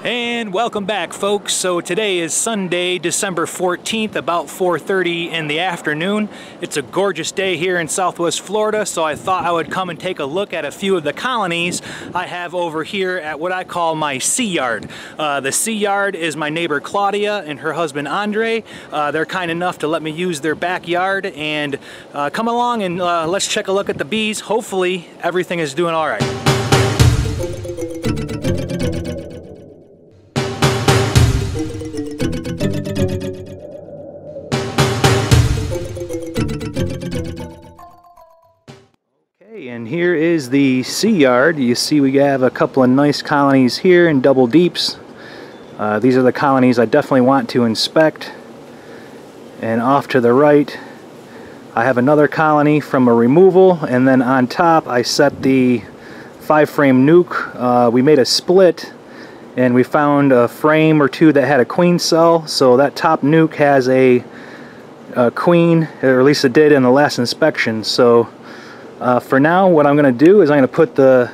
And welcome back, folks. So today is Sunday, December 14th, about 4:30 in the afternoon. It's a gorgeous day here in Southwest Florida, so I thought I would come and take a look at a few of the colonies I have over here at what I call my sea yard. The sea yard is my neighbor Claudia and her husband Andre. They're kind enough to let me use their backyard, and come along and let's check a look at the bees. Hopefully everything is doing all right. And here is the sea yard. You see we have a couple of nice colonies here in double deeps. These are the colonies I definitely want to inspect. And off to the right I have another colony from a removal, and then on top I set the 5-frame nuke. We made a split and we found a frame or two that had a queen cell, so that top nuke has a queen, or at least it did in the last inspection. So for now, what I'm going to do is I'm going to put the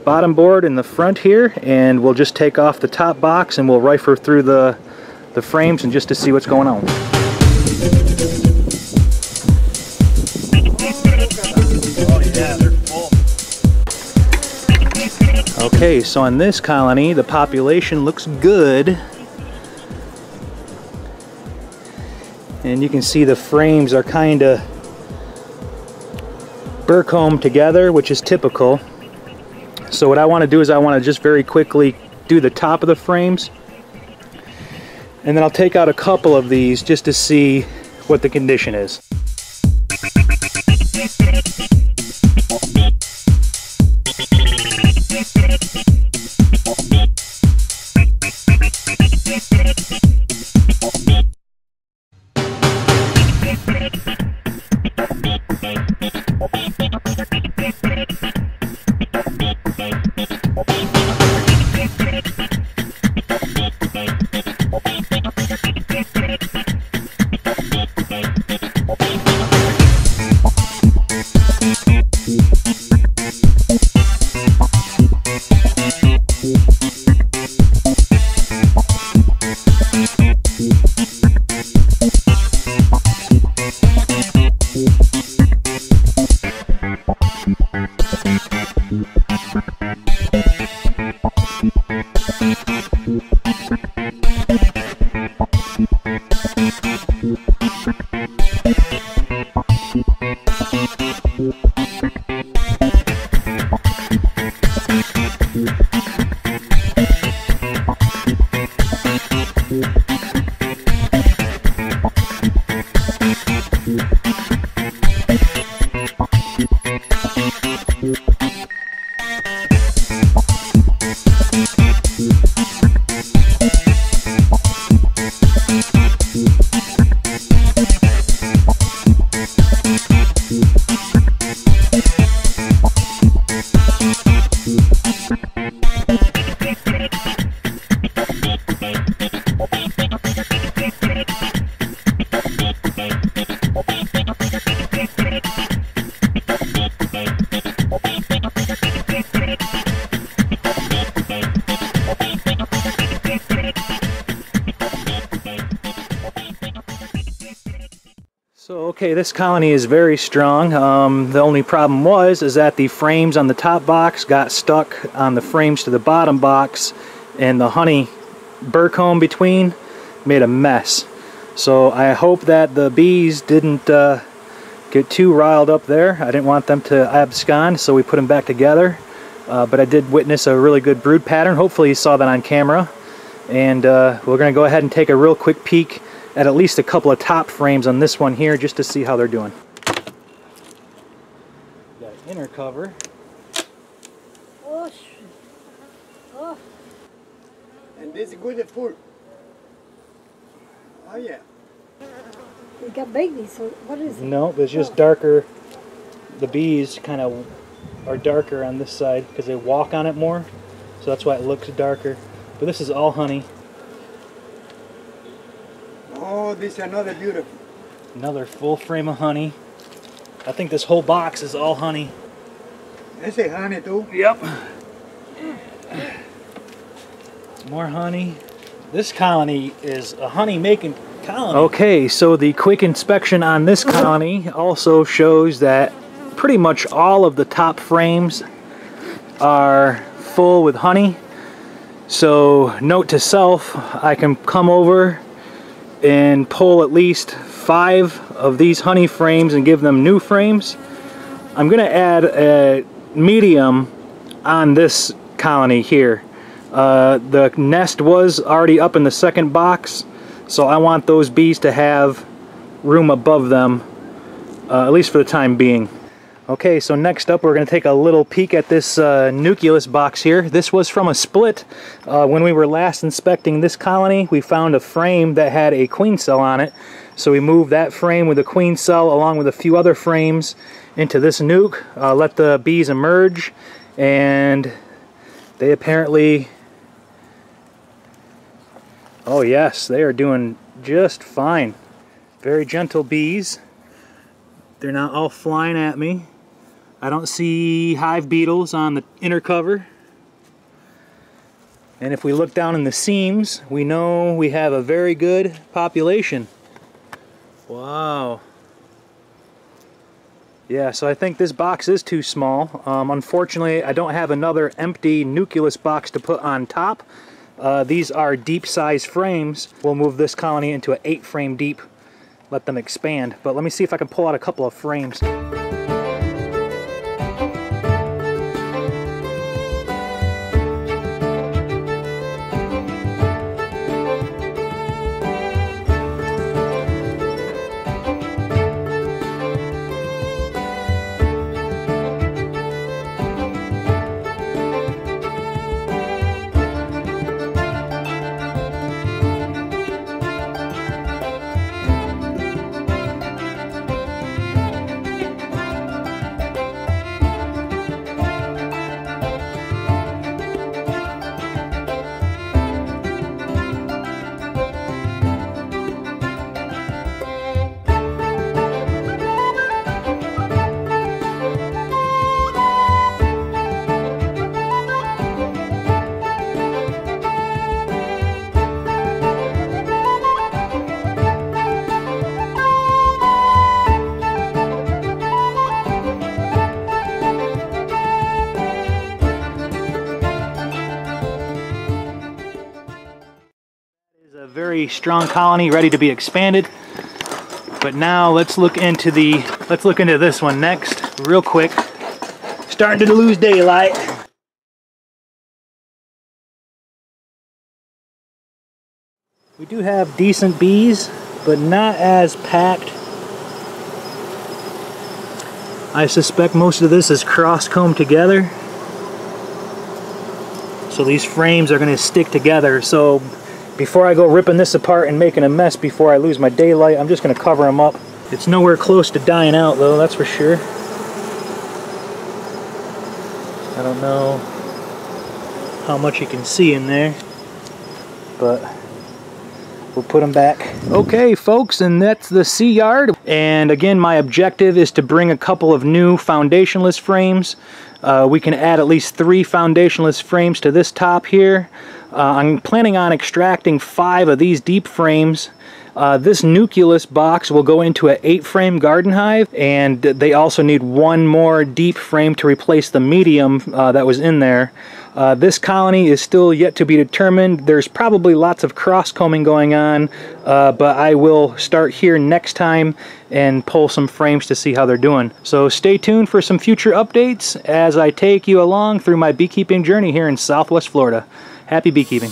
bottom board in the front here, and we'll just take off the top box and we'll rifle through the frames and just to see what's going on. Okay, so on this colony, the population looks good. And you can see the frames are kind of burr-combed together, which is typical. So what I want to do is I want to just very quickly do the top of the frames, and then I'll take out a couple of these just to see what the condition is. So okay, this colony is very strong. The only problem is that the frames on the top box got stuck on the frames to the bottom box, and the honey burr comb between made a mess. So I hope that the bees didn't get too riled up there. I didn't want them to abscond, so we put them back together. But I did witness a really good brood pattern. Hopefully you saw that on camera. And we're going to go ahead and take a real quick peek at least a couple of top frames on this one here, just to see how they're doing. Got an inner cover. Oh. Oh. And this is good full. Oh yeah. You got babies, so what is it? No, it's just darker. The bees kind of are darker on this side because they walk on it more, so that's why it looks darker. But this is all honey. Oh, this is another beautiful. Another full frame of honey. I think this whole box is all honey. Ese es honey too. Yep. More honey. This colony is a honey-making colony. Okay, so the quick inspection on this colony also shows that pretty much all of the top frames are full with honey. So note to self, I can come over and pull at least 5 of these honey frames and give them new frames. I'm going to add a medium on this colony here. The nest was already up in the second box, so I want those bees to have room above them, at least for the time being. Okay, so next up we're going to take a little peek at this nucleus box here. This was from a split. When we were last inspecting this colony, we found a frame that had a queen cell on it. So we moved that frame with the queen cell along with a few other frames into this nuke, let the bees emerge, and they apparently, oh yes, they are doing just fine. Very gentle bees. They're not all flying at me. I don't see hive beetles on the inner cover. And if we look down in the seams, we know we have a very good population. Wow. Yeah, so I think this box is too small. Unfortunately, I don't have another empty nucleus box to put on top. These are deep size frames. We'll move this colony into an 8 frame deep, let them expand. But let me see if I can pull out a couple of frames. Very strong colony ready to be expanded. But now let's look into this one next real quick. Starting to lose daylight. We do have decent bees, but not as packed. I suspect most of this is cross-combed together. So these frames are going to stick together. So before I go ripping this apart and making a mess before I lose my daylight, I'm just going to cover them up. It's nowhere close to dying out though, that's for sure. I don't know how much you can see in there, but we'll put them back. Okay folks, and that's the sea yard. And again, my objective is to bring a couple of new foundationless frames. We can add at least 3 foundationless frames to this top here. I'm planning on extracting 5 of these deep frames. This nucleus box will go into an 8 frame garden hive, and they also need 1 more deep frame to replace the medium that was in there. This colony is still yet to be determined. There's probably lots of cross-combing going on, but I will start here next time and pull some frames to see how they're doing. So stay tuned for some future updates as I take you along through my beekeeping journey here in Southwest Florida. Happy beekeeping.